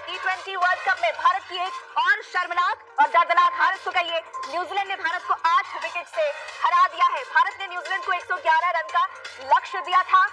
T20 world cup में भारत की एक और शर्मनाक और दर्दनाक हार हो गई है। न्यूजीलैंड ने भारत को 8 विकेट से हरा दिया है। भारत ने न्यूजीलैंड को 111 रन का लक्ष्य दिया था।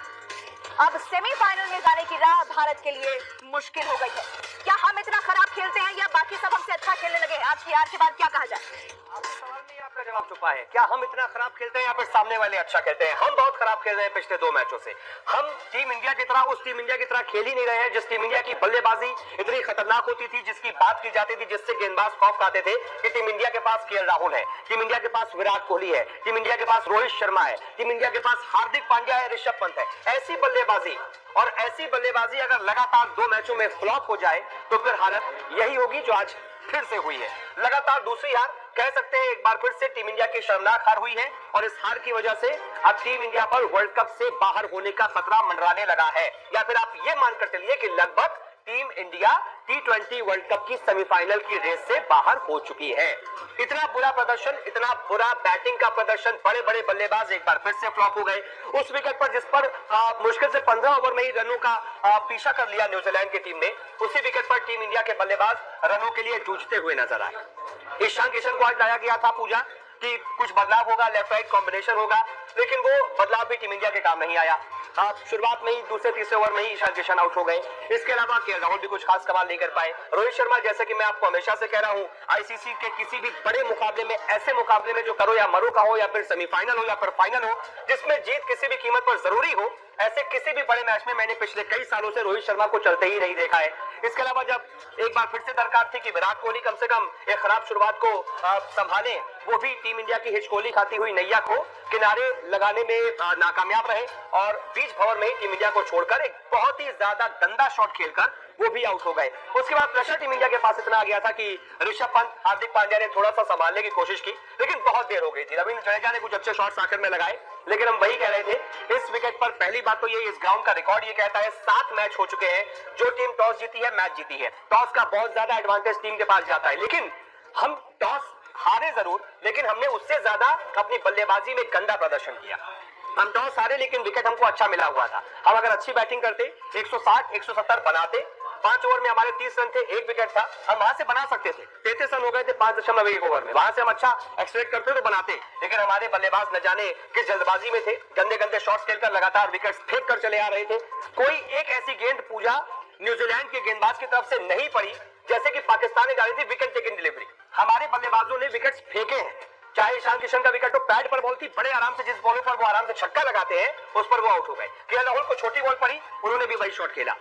अब सेमीफाइनल में जाने की राह भारत के लिए मुश्किल हो गई है। क्या हम इतना खराब खेलते हैं या बाकी सब हमसे अच्छा खेलने लगे? आज की हार के बाद क्या कहा जाए? आपके सवाल में आपका जवाब छुपा है। क्या हम इतना खराब खेलते हैं या फिर सामने वाले अच्छा खेलते हैं? हम बहुत खराब खेल रहे हैं पिछले 2 मैचों से। हम टीम इंडिया की तरह उस टीम इंडिया की तरह खेल ही नहीं रहे हैं जिस टीम इंडिया की बल्लेबाजी इतनी खतरनाक होती थी, जिसकी बात की जाती थी, जिससे गेंदबाज खौफ खाते थे कि टीम इंडिया के पास केएल राहुल है, टीम इंडिया के पास विराट कोहली है, टीम इंडिया के पास रोहित शर्मा है, टीम इंडिया के पास हार्दिक पांड्या है, ऋषभ पंत है। ऐसी बल्लेबाजी और ऐसी बल्लेबाजी अगर लगातार 2 मैचों में फ्लॉप हो जाए तो फिर हालत यही होगी जो आज फिर से हुई है। लगातार दूसरी हार कह सकते हैं। एक बार फिर से टीम इंडिया की शर्मनाक हार हुई है और इस हार की वजह से अब टीम इंडिया पर वर्ल्ड कप से बाहर होने का खतरा मंडराने लगा है। या फिर आप ये मानकर चलिए कि लगभग team India T20 world cup की सेमीफाइनल की रेस से बाहर हो चुकी है। इतना बुरा प्रदर्शन, इतना बुरा बैटिंग का प्रदर्शन, बड़े बड़े बल्लेबाज एक बार फिर से फ्लॉप हो गए। उस विकेट पर जिस पर मुश्किल से 15 ओवर में ही रनों का पीछा कर लिया न्यूजीलैंड की टीम ने, उसी विकेट पर टीम इंडिया के बल्लेबाज रनों के लिए जूझते हुए नजर आए। ईशान किशन को आज लाया गया था पूजा कि कुछ बदलाव होगा, लेफ्ट राइट कॉम्बिनेशन होगा, लेकिन वो बदलाव भी टीम इंडिया के काम नहीं आया। शुरुआत में ही दूसरे तीसरे ओवर में ही ईशान किशन आउट हो गए। इसके अलावा केएल राहुल भी कुछ खास कमाल नहीं कर पाए। रोहित शर्मा, जैसे कि मैं आपको हमेशा से कह रहा हूं, आईसीसी के किसी भी बड़े मुकाबले में, ऐसे मुकाबले में जो करो या मरो का हो, या फिर सेमीफाइनल हो या फिर फाइनल हो, जिसमें जीत किसी भी कीमत पर जरूरी हो, ऐसे किसी भी बड़े मैच में मैंने पिछले कई सालों से रोहित शर्मा को चलते ही नहीं देखा है। इसके अलावा जब एक बार फिर से दरकार थी कि विराट कोहली कम से कम एक खराब शुरुआत को संभाले, वो भी टीम इंडिया की हिचकोली खाती हुई नैया को किनारे लगाने में नाकामयाब रहे और बीच भंवर में टीम इंडिया को छोड़कर एक बहुत ही ज्यादा गंदा शॉट खेलकर वो भी आउट हो गए। उसके बाद प्रेशर टीम इंडिया के पास इतना आ गया था कि ऋषभ पंत, हार्दिक पांड्या ने थोड़ा सा संभालने की कोशिश की, लेकिन बहुत देर हो गई थी। रविंद्र जडेजा ने कुछ अच्छे शॉट्स आखिर में लगाए, लेकिन हम वही कह रहे थे, इस विकेट पर पहली बात तो ये, इस ग्राउंड का रिकॉर्ड ये कहता है 7 मैच हो चुके हैं जो टीम टॉस जीती है, मैच जीती है। टॉस का बहुत ज्यादा एडवांटेज टीम के पास जाता है, लेकिन हम टॉस हारे जरूर, लेकिन हमने उससे ज्यादा अपनी बल्लेबाजी में गंदा प्रदर्शन किया। हम टॉस हारे लेकिन विकेट हमको अच्छा मिला हुआ था। हम अगर अच्छी बैटिंग करते, 160 170 बनाते, 5 ओवर में हमारे 30 रन थे, 1 विकेट था, हम वहां से बना सकते थे। 33 रन हो गए थे 5.1 ओवर में, वहां से हम अच्छा एक्सपेक्ट करते तो बनाते, लेकिन हमारे बल्लेबाज न जाने किस जल्दबाजी में थे, गंदे गंदे शॉट्स खेलकर लगातार विकेट्स फेंक कर चले आ रहे थे। कोई एक ऐसी गेंद पूजा न्यूजीलैंड के गेंदबाज की तरफ से नहीं पड़ी जैसे कि पाकिस्तान ने डाली थी विकेट टेकिंग डिलीवरी। हमारे बल्लेबाजों ने विकेट्स फेंके हैं, चाहे ईशान किशन का विकेट हो, पैड पर बॉल थी, बड़े आराम से जिस बॉल पर वो आराम से छक्का लगाते हैं उस पर वो आउट हो गए। केएल राहुल को छोटी बॉल पड़ी, उन्होंने भी वही शॉट खेला।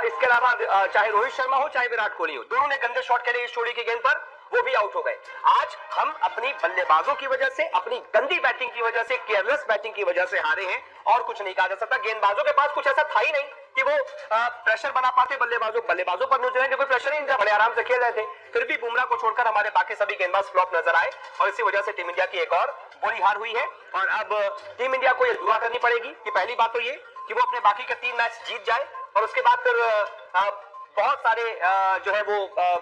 इसके अलावा चाहे रोहित शर्मा हो चाहे विराट कोहली हो, दोनों ने गंदे शॉट खेले इस जोड़ी की गेंद पर, वो भी आउट हो गए। आज हम अपनी बल्लेबाजों की वजह से, अपनी गंदी बैटिंग की वजह से, केयरलेस बैटिंग की वजह से हारे हैं और कुछ नहीं कहा जा सकता। गेंदबाजों के पास कुछ ऐसा था ही नहीं कि वो प्रेशर बना पाते बल्लेबाजों पर। न्यूजीलैंड कोई प्रेशर नहीं था, बड़े आराम से खेल रहे थे, फिर भी बुमराह को छोड़कर हमारे बाकी सभी गेंदबाज फ्लॉप नजर आए और इसी वजह से टीम इंडिया की एक और बुरी हार हुई है। और अब टीम इंडिया को ये दुआ करनी पड़ेगी कि पहली बात तो ये कि वो अपने बाकी के 3 मैच जीत जाए और उसके बाद फिर बहुत सारे जो है वो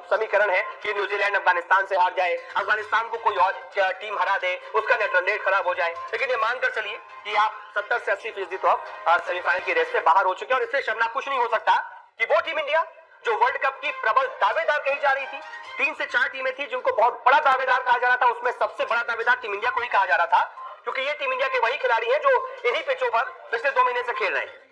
समीकरण है कि न्यूजीलैंड अफगानिस्तान से हार जाए, अफगानिस्तान को कोई और टीम हरा दे, उसका नेट रन रेट खराब हो जाए, लेकिन ये मानकर चलिए कि आप 70 से 80% तो आप सेमीफाइनल की रेस से बाहर हो चुके हैं। और इससे शर्मनाक कुछ नहीं हो सकता कि वो टीम इंडिया जो वर्ल्ड कप की प्रबल दावेदार कही जा रही थी, 3 से 4 टीमें थी जिनको बहुत बड़ा दावेदार कहा जा रहा था, उसमें सबसे बड़ा दावेदार टीम इंडिया को ही कहा जा रहा था, क्योंकि ये टीम इंडिया के वही खिलाड़ी है जो इन्हीं पिचों पर पिछले 2 महीने से खेल रहे हैं।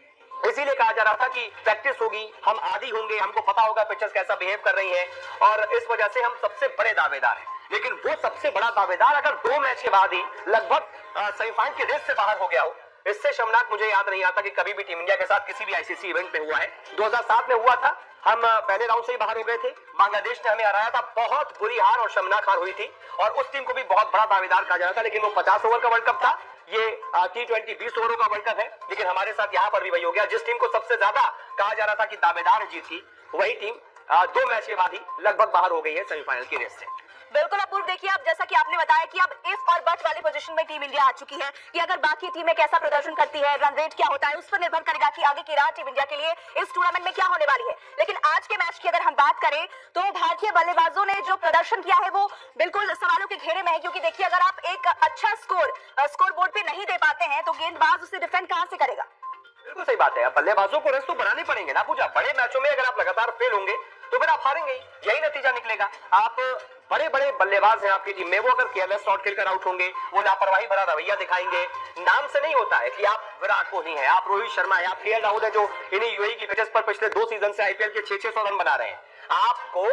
इसीलिए कहा जा रहा था कि प्रैक्टिस होगी, हम आदी होंगे, हमको पता होगा पिचेस कैसा बिहेव कर रही हैं और इस वजह से हम सबसे बड़े दावेदार हैं। लेकिन वो सबसे बड़ा दावेदार अगर 2 मैच के बाद ही लगभग सेमीफाइनल की रेस से बाहर हो गया हो, इससे शर्मनाक मुझे याद नहीं आता कि कभी भी टीम इंडिया के साथ किसी भी आईसीसी इवेंट में हुआ है। 2007 में हुआ था, हम पहले राउंड से ही बाहर हो गए थे, बांग्लादेश ने हमें हराया था, बहुत बुरी हार और शर्मनाक हार हुई थी और उस टीम को भी बहुत बड़ा दावेदार कहा जा रहा था, लेकिन वो 50 ओवर का वर्ल्ड कप था, ये T20 20 ओवरों का वर्ल्ड कप है। लेकिन हमारे साथ यहाँ पर भी वही हो गया, जिस टीम को सबसे ज्यादा कहा जा रहा था कि दावेदार जीत थी, वही टीम 2 मैच के बाद ही लगभग बाहर हो गई है सेमीफाइनल की रेस से। बिल्कुल अपूर्व, देखिए अब जैसा कि आपने बताया कि अब इफ और बट वाली पोजीशन में टीम इंडिया आ चुकी है कि अगर बाकी टीमें कैसा प्रदर्शन करती है, रन रेट क्या होता है, उस पर निर्भर करेगा कि आगे की राह टीम इंडिया के लिए इस टूर्नामेंट में क्या होने वाली है। लेकिन आज के मैच की अगर हम बात करें तो भारतीय बल्लेबाजों ने जो प्रदर्शन किया है वो बिल्कुल सवालों के घेरे में है, क्योंकि देखिए अगर आप एक अच्छा स्कोर बोर्ड पे नहीं दे पाते हैं तो गेंदबाज उसे डिफेंड कहां से करेगा। बिल्कुल सही बात है, बल्लेबाजों को रेस तो बनाने पड़ेंगे ना पूजा। बड़े मैचों में अगर आप लगातार फेल होंगे तो फिर आप हारेंगे, यही नतीजा निकलेगा। आप बड़े बड़े बल्लेबाज हैं आपकी टीम में, वो अगर केयरलेस शॉट खेलकर आउट होंगे, वो लापरवाही भरा रवैया दिखाएंगे। नाम से नहीं होता है कि आप विराट कोहली हैं, आप रोहित शर्मा है, आप केएल राहुल है, जो इन्हीं यूएई की पिचेस पर पिछले 2 सीजन से आईपीएल के 600 रन बना रहे हैं। आपको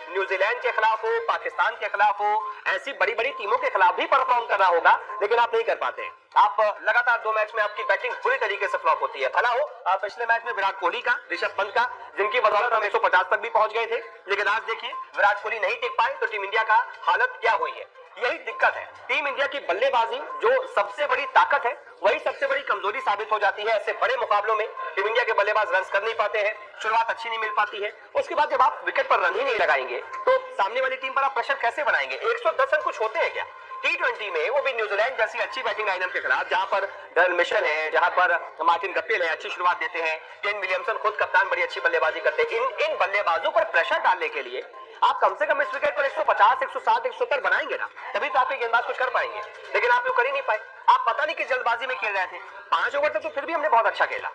न्यूजीलैंड के खिलाफ हो, पाकिस्तान के खिलाफ हो, ऐसी बड़ी बड़ी टीमों के खिलाफ भी परफॉर्म करना होगा, लेकिन आप नहीं कर पाते। आप लगातार 2 मैच में आपकी बैटिंग पूरी तरीके से फ्लॉप होती है। भला हो आप पिछले मैच में विराट कोहली का, ऋषभ पंत का, जिनकी बदौलत हम 150 तक भी पहुंच गए थे, लेकिन आज देखिए विराट कोहली नहीं टिक पाए तो टीम इंडिया का हालत क्या हुई है। यही दिक्कत है, टीम इंडिया की बल्लेबाजी जो सबसे बड़ी ताकत है वही सबसे बड़ी कमजोरी साबित हो जाती है। ऐसे बड़े मुकाबलों में टीम इंडिया के बल्लेबाज रन कर नहीं पाते हैं, शुरुआत अच्छी नहीं मिल पाती है, उसके बाद जब आप विकेट पर रन ही नहीं लगाएंगे तो सामने वाली टीम पर आप प्रेशर कैसे बनाएंगे। 110 रन कुछ होते हैं क्या T20 में, वो भी न्यूजीलैंड जैसी अच्छी बैटिंग लाइनअप के खिलाफ, जहां पर डरल मिशेल है, जहां पर मार्टिन गप्टिल है, अच्छी शुरुआत देते हैं, केन विलियमसन खुद कप्तान बड़ी अच्छी बल्लेबाजी करते हैं। इन बल्लेबाजों पर प्रेशर डालने के लिए आप कम से कम इस विकेट पर 150, 160, 170 बनाएंगे ना, तभी तो आपके गेंदबाज कुछ कर पाएंगे, लेकिन आप कर ही नहीं पाए। आप पता नहीं किस जल्दबाजी में खेल रहे थे। 5 ओवर तक तो फिर भी हमने बहुत अच्छा खेला,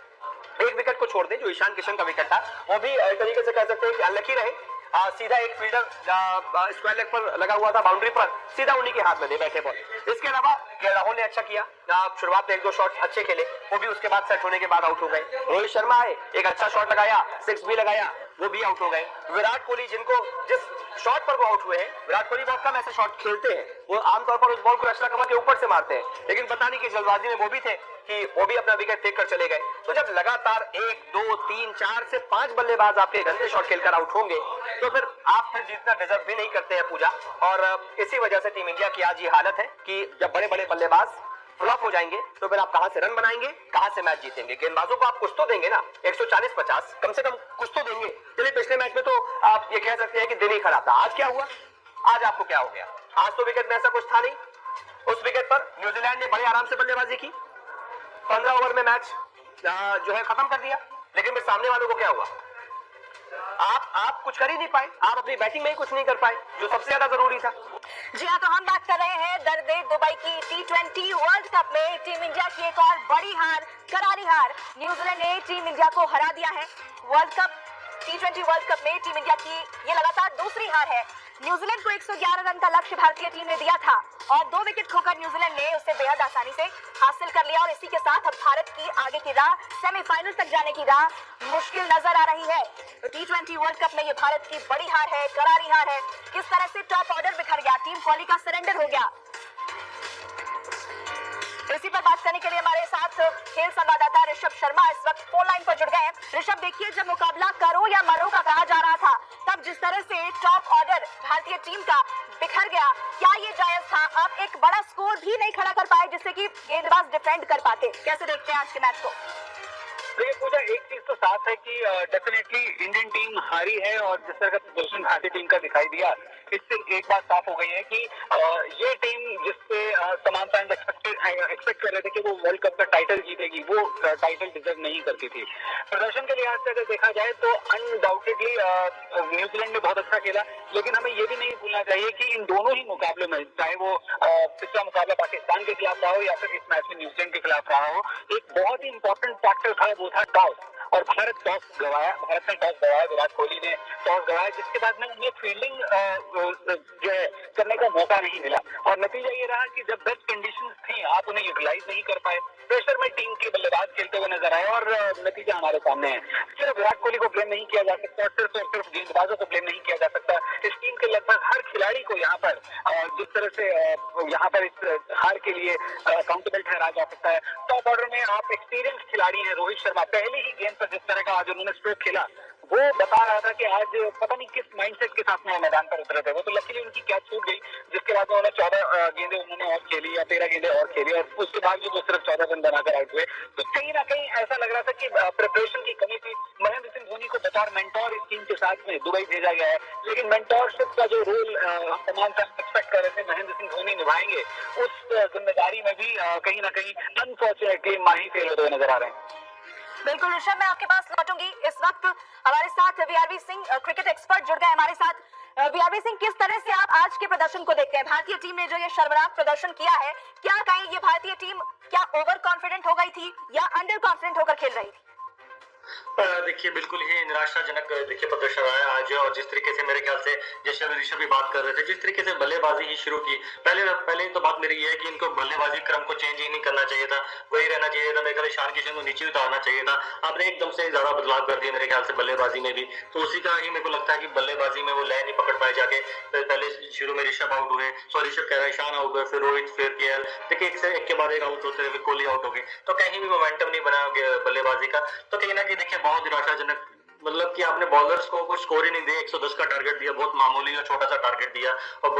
एक विकेट को छोड़ दे जो ईशान किशन का विकेट था, वो भी एक तरीके से कह सकते हैं कि अनलकी रहे। सीधा एक फील्डर स्क्वायर लेग पर लगा हुआ था, बाउंड्री पर, सीधा उन्हीं के हाथ में दे बैठे बॉल। इसके अलावा राहुल ने अच्छा किया, शुरुआत में 1-2 शॉट अच्छे खेले, वो भी उसके बाद सेट होने के बाद आउट हो गए। रोहित शर्मा आए, एक अच्छा शॉट लगाया, 6 भी लगाया, वो भी आउट हो गए। विराट कोहली जिनको जिस शॉट पर वो आउट हुए हैं, विराट कोहली बहुत कम ऐसे शॉट खेलते हैं, वो आमतौर पर उस बॉल को रचना कमा के ऊपर से मारते हैं, लेकिन पता नहीं कि जल्दबाजी में वो भी थे कि वो भी अपना विकेट फेंक कर चले गए। तो जब लगातार 1, 2, 3, 4 से 5 बल्लेबाज आपके गंदे शॉट खेलकर आउट होंगे तो फिर आप फिर जीतना डिजर्व भी नहीं करते हैं पूजा। और इसी वजह से टीम इंडिया की आज ये हालत है कि जब बड़े बड़े बल्लेबाज फ्लॉप हो जाएंगे तो फिर आप कहां से रन बनाएंगे, कहां से मैच जीतेंगे। गेंदबाजों को आप कुछ तो देंगे ना, 140-50 कम से कम कुछ तो देंगे। चलिए पिछले मैच में तो आप ये कह सकते हैं कि दिन ही खराब था। आज क्या हुआ, आज आपको क्या हो गया? आज तो विकेट में ऐसा कुछ था नहीं। उस विकेट पर न्यूजीलैंड ने बड़े आराम से बल्लेबाजी की, 15 ओवर में मैच जो है खत्म कर दिया, लेकिन फिर सामने वालों को क्या हुआ? आप कुछ कर ही नहीं पाए, आप अपनी बैटिंग में ही कुछ नहीं कर पाए, जो सबसे ज्यादा जरूरी था। जी हाँ, तो हम बात कर रहे हैं दर्द दुबई की T20 वर्ल्ड कप में टीम इंडिया की एक और बड़ी हार, करारी हार। न्यूजीलैंड ने टीम इंडिया को हरा दिया है। World cup T20 world cup में टीम इंडिया की ये लगातार दूसरी हार है। न्यूजीलैंड को 111 रन का लक्ष्य भारतीय टीम ने दिया था और 2 विकेट खोकर न्यूजीलैंड ने उसे बेहद आसानी से हासिल कर लिया और इसी के साथ अब भारत की आगे की राह, सेमीफाइनल तक जाने की राह मुश्किल नजर आ रही है। तो T20 वर्ल्ड कप में ये भारत की बड़ी हार है, करारी हार है। किस तरह से टॉप ऑर्डर बिखर गया, टीम कोहली का सरेंडर हो गया। इसी पर बात करने के लिए हमारे साथ खेल संवाददाता ऋषभ शर्मा इस वक्त फोन लाइन पर जुड़ गए हैं। ऋषभ, देखिए जब मुकाबला करो या मरो का कहा जा रहा था, तब जिस तरह से टॉप ऑर्डर भारतीय टीम का बिखर गया, क्या ये जायज था? आप एक बड़ा स्कोर भी नहीं खड़ा कर पाए जिससे कि गेंदबाज डिफेंड कर पाते। कैसे देखते हैं आज के मैच को? देखिए पूजा, एक चीज तो साफ है कि डेफिनेटली इंडियन टीम हारी है और जिस तरह का प्रदर्शन भारतीय टीम का दिखाई दिया, इससे एक बात साफ हो गई है कि ये टीम जिससे तमाम फैंस एक्सपेक्ट कर रहे थे कि वो वर्ल्ड कप का टाइटल जीतेगी, वो टाइटल डिजर्व नहीं करती थी। प्रदर्शन के लिहाज से अगर देखा जाए तो अनडाउटेडली न्यूजीलैंड ने बहुत अच्छा खेला, लेकिन हमें ये भी नहीं भूलना चाहिए कि इन दोनों ही मुकाबलों में, चाहे वो पिछला मुकाबला पाकिस्तान के खिलाफ रहा हो या फिर इस मैच में न्यूजीलैंड के खिलाफ रहा हो, एक बहुत ही इंपॉर्टेंट फैक्टर था, वो था टॉस। और भारत ने टॉस गवाया, विराट कोहली ने टॉस गवाया, जिसके बाद में उन्हें फील्डिंग जो है करने का मौका नहीं मिला और नतीजा ये रहा कि जब बेस्ट कंडीशंस थी आप उन्हें यूटिलाइज नहीं कर पाए। प्रेशर में टीम के बल्लेबाज खेलते हुए नजर आए और नतीजा हमारे सामने है। सिर्फ विराट कोहली को ब्लेम नहीं किया जा सकता, सिर्फ और सिर्फ गेंदबाजों को ब्लेम नहीं किया जा सकता। इस टीम के लगभग हर खिलाड़ी को यहाँ पर जिस तरह से यहाँ पर इस हार के लिए अकाउंटेबल ठहराया जा सकता है। टॉप ऑर्डर में आप एक्सपीरियंस खिलाड़ी हैं, रोहित शर्मा पहले ही गेंद पर जिस तरह का आज उन्होंने स्ट्रोक खेला, वो बता रहा था कि आज पता नहीं किस माइंडसेट के साथ में मैदान पर उतरे थे। वो तो लकीली उनकी कैच छूट गई, जिसके बाद उन्होंने 14 गेंदें उन्होंने और खेली या 13 गेंदें और खेली और उसके बाद जो सिर्फ 14 रन बनाकर आउट हुए। तो कहीं ना कहीं ऐसा लग रहा था कि प्रिपरेशन की कमी थी। महेंद्र सिंह धोनी को बतौर मेंटोर इस टीम के साथ में दुबई भेजा गया है, लेकिन मेंटोरशिप का जो रोल तमाम एक्सपेक्ट कर रहे थे महेंद्र सिंह धोनी निभाएंगे, उस जिम्मेदारी में भी कहीं ना कहीं अनफॉर्चुनेटली माही फेल होते हुए नजर आ रहे हैं। बिल्कुल ऋषभ, मैं आपके पास लौटूंगी। इस वक्त हमारे साथ वीआरवी सिंह क्रिकेट एक्सपर्ट जुड़ गए हमारे साथ। वीआरवी सिंह, किस तरह से आप आज के प्रदर्शन को देखते हैं? भारतीय टीम ने जो ये शर्मनाक प्रदर्शन किया है, क्या कहें ये भारतीय टीम क्या ओवर कॉन्फिडेंट हो गई थी या अंडर कॉन्फिडेंट होकर खेल रही थी? देखिए बिल्कुल ही निराशाजनक देखिए प्रदर्शन रहा है आज, और जिस तरीके से मेरे ख्याल से जैसे अभी ऋषभ भी बात कर रहे थे, जिस तरीके से बल्लेबाजी ही शुरू की, पहले पहले तो बात मेरी ये है कि इनको बल्लेबाजी क्रम को चेंज ही नहीं करना चाहिए था, वही रहना चाहिए था। मेरे ख्याल ईशान किशन को नीचे उतारना चाहिए था। आपने एकदम से ज्यादा बदलाव कर दिया मेरे ख्याल से बल्लेबाजी में भी, तो उसी का ही मेरे को लगता है कि बल्लेबाजी में वो लय नहीं पकड़ पाए जाके। पहले शुरू में ऋषभ आउट हुए, सॉरी ऋषभ कह रहा है, ईशान आउट हुए, फिर रोहित, फिर केएल, देखिए एक से एक के बाद एक आउट होते रहे, कोहली आउट हो गए, तो कहीं भी मोमेंटम नहीं बना बल्लेबाजी का। तो कहीं ना कहीं देखिए बहुत निराशाजनक, मतलब कि आपने बॉलर्स को कुछ स्कोर ही नहीं दिया, 110 का टारगेट दिया, बहुत मामूली और छोटा सा टारगेट दिया, और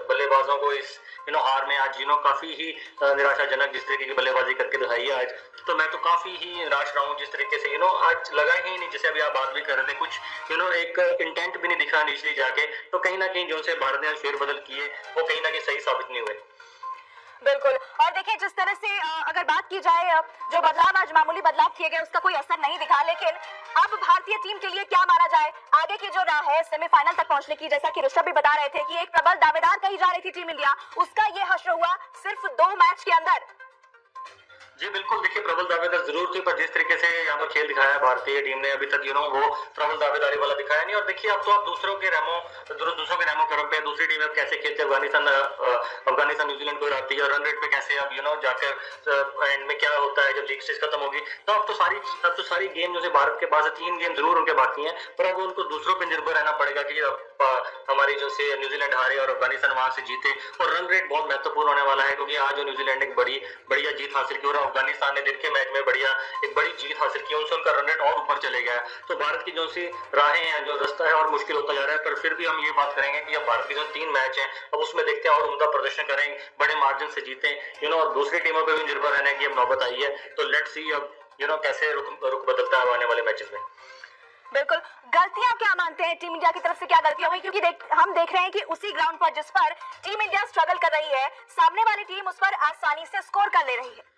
बल्लेबाजों को इस हार में आज काफी ही निराशाजनक जिस तरीके की बल्लेबाजी करके दिखाई है आज, तो मैं तो काफी ही निराश रहा हूँ जिस तरीके से आज लगा ही नहीं, जैसे अभी आप बात भी कर रहे थे, कुछ एक इंटेंट भी नहीं दिखा नीचे जाके, तो कहीं ना कहीं जो से भारत ने फेरबदल किए वो कहीं ना कहीं सही साबित नहीं हुए। बिल्कुल। और देखिए जिस तरह से अगर बात की जाए, जो बदलाव आज मामूली बदलाव किए गए उसका कोई असर नहीं दिखा, लेकिन अब भारतीय टीम के लिए क्या माना जाए आगे की जो राह है सेमीफाइनल तक पहुंचने की, जैसा कि ऋषभ भी बता रहे थे कि एक प्रबल दावेदार कही जा रही थी टीम इंडिया, उसका ये हश्र हुआ सिर्फ 2 मैच के अंदर। जी बिल्कुल, देखिए प्रबल दावेदार जरूर थी, पर जिस तरीके से यहाँ पर खेल दिखाया भारतीय टीम ने अभी तक वो प्रबल दावेदारी वाला दिखाया नहीं। और देखिए अब तो आप दूसरों के रेमो क्रम पे दूसरी टीमें कैसे खेलते हैं, अफगानिस्तान न्यूजीलैंड को हराती है, रन रेट पे कैसे अब जाकर एंड में क्या होता है जब लीग स्टेज खत्म होगी, तो अब तो सारी गेम जो भारत के पास है, 3 गेम जरूर उनके बाकी हैं, पर अब उनको दूसरों पर निर्भर रहना पड़ेगा कि हमारी जो से न्यूजीलैंड हारे और अफगानिस्तान वहां से जीते। और रन रेट बहुत महत्वपूर्ण होने वाला है, क्योंकि आज जो न्यूजीलैंड एक बढ़िया जीत हासिल की और अफगानिस्तान ने दिन के मैच में एक बड़ी जीत हासिल की, उनसे उनका रन रेट और ऊपर चले गया। तो भारत की जो सी राहें हैं, जो रास्ता है और मुश्किल होता जा रहा है, पर फिर भी हम ये बात करेंगे कि अब भारत की जो 3 मैच हैं अब उसमें देखते हैं और उनका प्रदर्शन करें, बड़े मार्जिन से जीतें, और दूसरी टीमों पर भी निर्भर रहना है कि अब नौबत आई है, तो लेट्स सी अब कैसे रुख बदलता है आने वाले मैचेस में। बिल्कुल। गलतियां क्या मानते हैं टीम इंडिया की तरफ से, क्या गलतियां हुई, क्योंकि हम देख रहे हैं कि उसी ग्राउंड पर जिस पर टीम इंडिया स्ट्रगल कर रही है, सामने वाली टीम उस पर आसानी से स्कोर कर ले रही है।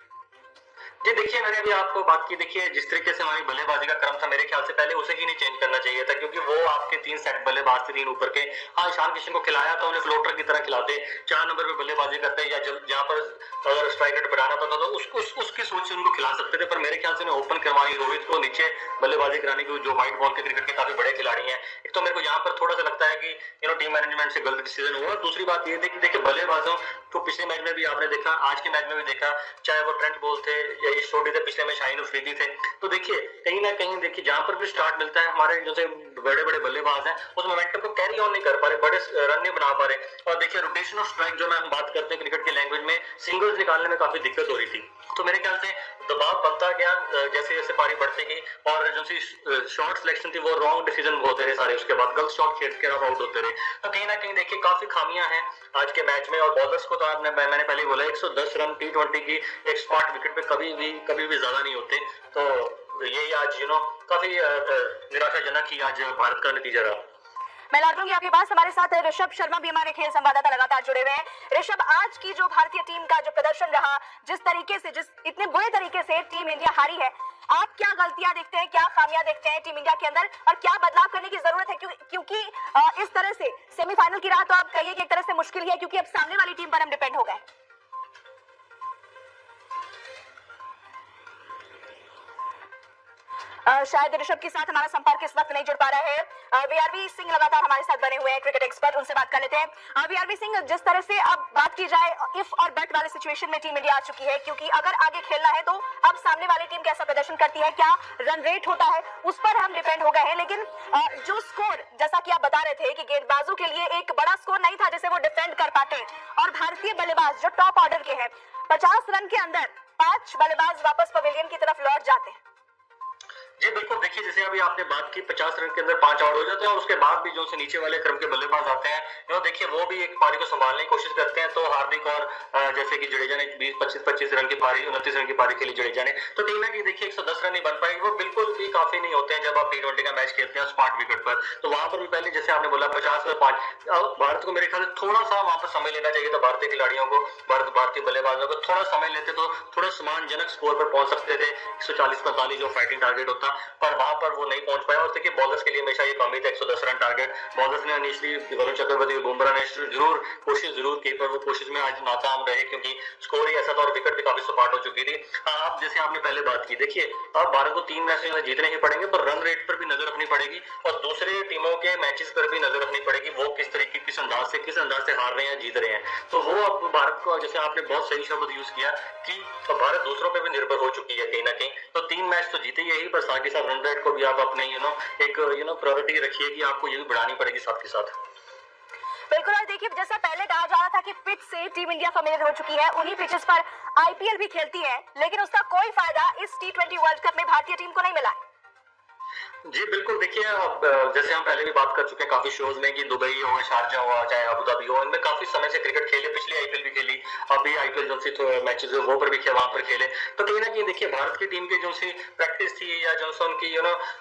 जी देखिए, मैंने अभी आपको बात की, देखिए जिस तरीके से हमारी बल्लेबाजी का क्रम था, मेरे ख्याल से पहले उसे ही नहीं चेंज करना चाहिए था, क्योंकि वो आपके 3 सेट बल्लेबाज थे 3 ऊपर के। हाँ, ईशान किशन को खिलाया तो उन्हें फ्लोटर की तरह खिलाते, 4 नंबर पे बल्लेबाजी करते, या जहाँ पर अगर स्ट्राइक रेट बढ़ाना था तो उसकी सोच से उनको खिला सकते थे, पर मेरे ख्याल से उन्हें ओपन करवाई, रोहित को नीचे बल्लेबाजी कराने की, जो व्हाइट बॉल के क्रिकेट के काफी बड़े खिलाड़ी हैं। एक तो मेरे को यहाँ पर थोड़ा सा लगता है कि टीम मैनेजमेंट से गलत डिसीजन हुआ। दूसरी बात ये थी कि देखिए बल्लेबाजों को पिछले मैच में भी आपने देखा, आज के मैच में भी देखा, चाहे वो ट्रेंट बोल्ट थे या ये छोटी थे, पिछले में शाहीन अफरीदी थे, तो देखिए कहीं ना कहीं देखिए जहां पर भी स्टार्ट मिलता है, हमारे जो बड़े बड़े बल्लेबाज हैं उस मोमेंटम को कैरी ऑन नहीं कर पा रहे, बड़े रन नहीं बना पा रहे। और देखिए रोटेशन ऑफ स्ट्राइक जो हम बात करते हैं क्रिकेट की लैंग्वेज में, सिंगल्स निकालने में काफी दिक्कत हो रही थी, तो मेरे ख्याल से दबाव बनता गया जैसे जैसे पारी बढ़ती गई, और जो सी शॉट सिलेक्शन थी वो रॉन्ग डिसीजन होते रहे सारे, उसके बाद गलत शॉट खेल के आप आउट होते रहे, तो कहीं ना कहीं देखिए काफी खामियां हैं आज के मैच में। और बॉलर्स को तो मैंने पहले बोला 110 रन T20 की एक स्पॉट विकेट पे कभी भी ज्यादा नहीं होते, तो यही आज काफी निराशाजनक ही आज भारत का नतीजा रहा। मैं लौट लूंगी आपके पास, हमारे साथ ऋषभ शर्मा भी हमारे खेल संवाददाता लगातार जुड़े हुए हैं। ऋषभ, आज की जो भारतीय टीम का जो प्रदर्शन रहा, जिस इतने बुरे तरीके से टीम इंडिया हारी है, आप क्या गलतियां देखते हैं, क्या खामियां देखते हैं टीम इंडिया के अंदर, और क्या बदलाव करने की जरूरत है, क्योंकि इस तरह से सेमीफाइनल की राह तो आप कहिए कि एक तरह से मुश्किल ही है, क्योंकि अब सामने वाली टीम पर हम डिपेंड हो गए। शायद ऋषभ के साथ हमारा संपर्क इस वक्त नहीं जुड़ पा रहा है। वीआरवी सिंह लगातार हमारे साथ बने हुए हैं, क्रिकेट एक्सपर्ट, उनसे बात कर लेते हैं। वीआरवी सिंह, जिस तरह से अब बात की जाए इफ और बट वाले सिचुएशन में टीम इंडिया आ चुकी है, क्योंकि अगर आगे खेलना है तो अब सामने वाली टीम कैसा प्रदर्शन करती है, क्या रन रेट होता है, उस पर हम डिपेंड हो गए हैं। लेकिन जो स्कोर, जैसा कि आप बता रहे थे कि गेंदबाजों के लिए एक बड़ा स्कोर नहीं था जिसे वो डिफेंड कर पाते, और भारतीय बल्लेबाज जो टॉप ऑर्डर के हैं, 50 रन के अंदर 5 बल्लेबाज वापस पवेलियन की तरफ लौट जाते हैं। जी बिल्कुल, देखिए जैसे अभी आपने बात की 50 रन के अंदर 5 आउट हो जाते हैं, और उसके बाद भी जो से नीचे वाले क्रम के बल्लेबाज आते हैं, देखिए वो भी एक पारी को संभालने की कोशिश करते हैं। तो हार्दिक और जैसे कि जडेजा ने 20-25 रन की पारी, 29 रन की पारी खेली जडेजा ने, तो कहीं ना कहीं देखिए 110 रन नहीं बन पाएगी, वो बिल्कुल भी काफी नहीं होते हैं जब आप T20 का मैच खेलते हैं स्पॉट विकेट पर। तो वहां पर भी पहले जैसे आपने बोला 50 और 5, भारत को मेरे ख्याल से थोड़ा सा वहां पर समय लेना चाहिए था, भारतीय खिलाड़ियों को, भारतीय बल्लेबाजों को थोड़ा समय लेते तो थोड़ा सम्मानजनक स्कोर पर पहुंच सकते थे। 140-45 जो फाइटिंग टारगेट होता है था, पर वहां पर वो नहीं पहुंच पाया। और देखिए बॉलर्स के लिए हमेशा ये कमी था 110 रन टारगेट। बॉलर्स ने इनिशियली वरुण चक्रवर्ती, बुमराह ने कोशिश जरूर की, पर वो कोशिश में आज नाकाम रहे क्योंकि स्कोर ही ऐसा था और विकेट भी काफी सपाट हो चुकी थी। आप जैसे आपने पहले बात की, देखिए अब भारत को 3 मैच जीतने ही पड़ेंगे, पर रन रेट पर भी नजर रखनी पड़ेगी और दूसरे टीमों के मैचेस पर भी नजर रखनी पड़ेगी, वो किस तरीके किस अंदाज से हार रहे हैं, जीत रहे हैं। तो वो अब भारत को, जैसे आपने बहुत सही शब्द यूज किया कि भारत दूसरों पे भी निर्भर हो चुकी है कहीं ना कहीं। तो 3 मैच तो जीते यही, पर साथ के साथ रन रेट को भी आप अपने एक प्रायोरिटी रखिए कि आपको ये भी बढ़ानी पड़ेगी साथ के साथ। बिल्कुल। और देखिए जैसा पहले कहा जा रहा था कि पिच से टीम इंडिया फेमिलियर हो चुकी है, उन्हीं पिचेस पर आईपीएल भी खेलती है, लेकिन उसका कोई फायदा इस T20 वर्ल्ड कप में भारतीय टीम को नहीं मिला है। जी बिल्कुल। देखिए जैसे हम पहले भी बात कर चुके हैं काफी शोज में कि दुबई हो, शारजा हुआ, चाहे अबू धाबी हो, इनमें काफी समय से क्रिकेट खेले, पिछली आईपीएल भी खेली, अभी आईपीएल जो सी मैचेस वो पर भी वहां पर खेले। तो कहीं ना कहीं देखिए भारत की टीम की जो सी प्रैक्टिस थी या जो उनकी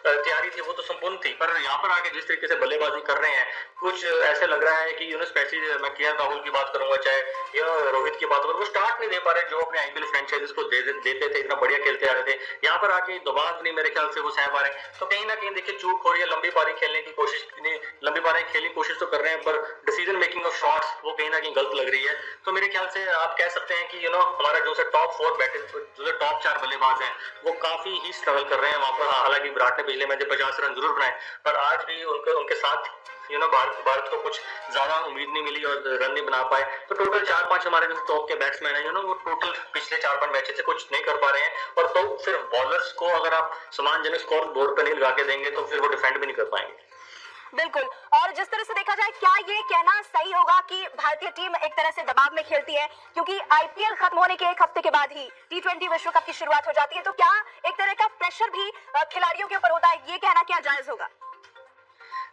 तैयारी थी वो तो संपूर्ण थी, पर यहाँ पर आके जिस तरीके से बल्लेबाजी कर रहे हैं, कुछ ऐसे लग रहा है कि स्पेशली मैं केएल राहुल की बात करूंगा, चाहे रोहित की बात करूँ, वो स्टार्ट नहीं दे पा रहे जो अपने आईपीएल फ्रेंचाइजीज को देते थे, इतना बढ़िया खेलते आ रहे थे। यहाँ पर आके दबाव नहीं मेरे ख्याल से वो सह पा रहे। तो कहीं ना कहीं देखिए चूक हो रही है, लंबी पारी खेलने की कोशिश तो कर रहे हैं, पर डिसीजन मेकिंग ऑफ शॉट्स वो कहीं ना कहीं गलत लग रही है। तो मेरे ख्याल से आप कह सकते हैं कि हमारा जो टॉप 4 बल्लेबाज हैं वो काफी ही स्ट्रगल कर रहे हैं वहां पर। हालांकि विराट ने पिछले मैच 50 रन जरूर बनाए, पर आज भी उनके साथ भारत को कुछ ज्यादा उम्मीद नहीं मिली और रन नहीं बना पाए। तो टोटल 4-5 हमारे जो टॉप के बैट्समैन हैं वो टोटल पिछले 4-5 मैचेस से कुछ नहीं कर पा रहे हैं। और तो फिर बॉलर्स को अगर आप सम्मानजनक स्कोर बोर्ड पर नहीं लगा के देंगे तो फिर वो डिफेंड भी नहीं कर पाएंगे। बिल्कुल। और जिस तरह से देखा जाए, क्या ये कहना सही होगा कि भारतीय टीम एक तरह से दबाव में खेलती है, क्योंकि आईपीएल खत्म होने के 1 हफ्ते के बाद ही T20 विश्व कप की शुरुआत हो जाती है, तो क्या एक तरह का प्रेशर भी खिलाड़ियों के ऊपर होता है, ये कहना क्या जायज होगा?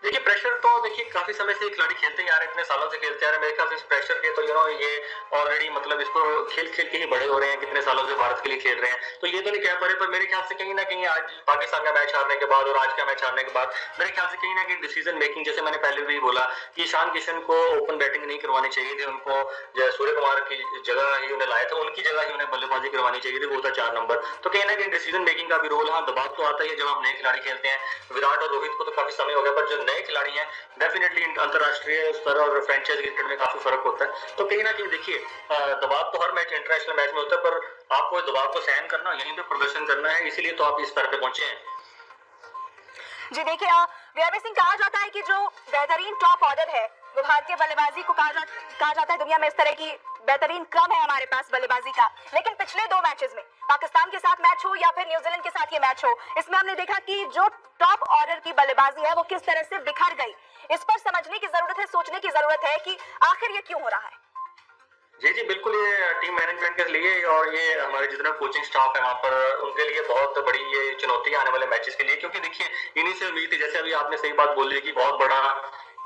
देखिए प्रेशर तो देखिए काफी समय से खिलाड़ी खेलते ही आ रहे हैं, इतने सालों से खेलते आ रहे हैं। मेरे ख्याल से इस प्रेशर के तो ये ऑलरेडी मतलब इसको खेल के ही बड़े हो रहे हैं, कितने सालों से भारत के लिए खेल रहे हैं। तो ये तो नहीं कह पा रहे, पर मेरे ख्याल से कहीं ना कहीं आज पाकिस्तान का मैच हारने के बाद और आज का मैच हारने के बाद मेरे ख्याल से कहीं ना कहीं डिसीजन मेकिंग, जैसे मैंने पहले भी बोला कि ईशान किशन को ओपन बैटिंग नहीं करवानी चाहिए थी, उनको सूर्य कुमार की जगह ही उन्हें लाया था, उनकी जगह ही उन्हें बल्लेबाजी करवानी चाहिए थी, वो था 4 नंबर। तो कहीं ना कहीं डिसीजन मेकिंग का भी रोल, हाँ दबाव तो आता है जब आप नए खिलाड़ी खेलते हैं। विराट और रोहित को तो काफी समय हो गया, पर जो नए खिलाड़ी हैं डेफिनेटली अंतरराष्ट्रीय स्तर और फ्रेंचाइज क्रिकेट में काफी फर्क होता है। तो कहीं ना कहीं देखिए दबाव तो हर मैच इंटरनेशनल मैच में होता है, पर आपको दबाव को सहन करना, यहीं पे प्रदर्शन करना है, इसीलिए तो आप इस स्तर पे पहुंचे हैं। जी देखिए वीआरपी सिंह, कहा जाता है कि जो बेहतरीन टॉप ऑर्डर है वो भारतीय बल्लेबाजी को कहा जाता है दुनिया में इस तरह की बेहतरीन क्रम है हमारे पास बल्लेबाजी का। लेकिन पिछले 2 मैचेस में पाकिस्तान के साथ मैच हो या फिर न्यूजीलैंड के साथ ये मैच हो, इसमें हमने देखा कि जो टॉप ऑर्डर की बल्लेबाजी है वो किस तरह से बिखर गई। इस पर समझने की जरूरत है, सोचने की जरूरत है कि आखिर ये क्यों हो रहा है। जी बिल्कुल, ये टीम मैनेजमेंट के लिए और ये हमारे जितना कोचिंग स्टाफ है वहाँ पर उनके लिए बहुत बड़ी ये चुनौती आने वाले मैचेस के लिए, क्योंकि देखिए इन्हीं से उम्मीद थी, जैसे अभी आपने सही बात बोली कि बहुत बड़ा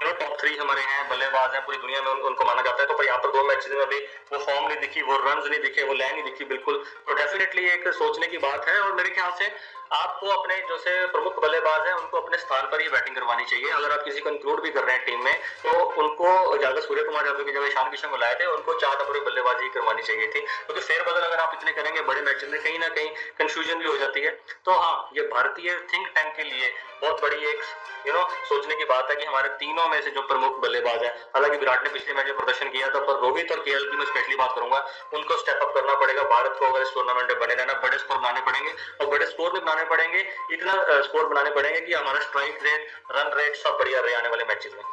टॉप 3 हमारे हैं, बल्लेबाज हैं, पूरी दुनिया में उनको माना जाता है। तो पर यहाँ पर 2 मैचेस में अभी वो फॉर्म नहीं दिखी, वो रन्स नहीं दिखे, वो लाइन नहीं दिखी बिल्कुल। तो डेफिनेटली एक सोचने की बात है और मेरे ख्याल से आपको अपने जो से प्रमुख बल्लेबाज हैं उनको अपने स्थान पर ही बैटिंग करवानी चाहिए। अगर आप किसी को इंक्लूड भी कर रहे हैं टीम में तो उनको ज्यादा सूर्य कुमार यादव की जब ईशान किशन को लाए थे उनको 4 नंबर बल्लेबाजी करवानी चाहिए थी, क्योंकि फेरबदल अगर आप इतने करेंगे बड़े मैचेस में कहीं ना कहीं कंफ्यूजन भी हो जाती है। तो हाँ, ये भारतीय थिंक टैंक के लिए बहुत बड़ी एक सोचने की बात है कि हमारे तीनों में से जो प्रमुख बल्लेबाज है, हालांकि विराट ने पिछले मैच में प्रदर्शन किया था, पर रोहित और केएल की मैं स्पेशली बात करूंगा, उनको स्टेप अप करना पड़ेगा भारत को। अगर इस टूर्नामेंट में बने रहना, बड़े स्कोर बनाने पड़ेंगे और बड़े स्कोर भी बनाने पड़ेंगे, इतना स्कोर बनाने पड़ेंगे कि हमारा स्ट्राइक रेट, रन रेट सब बढ़िया रहे आने वाले मैचेस में।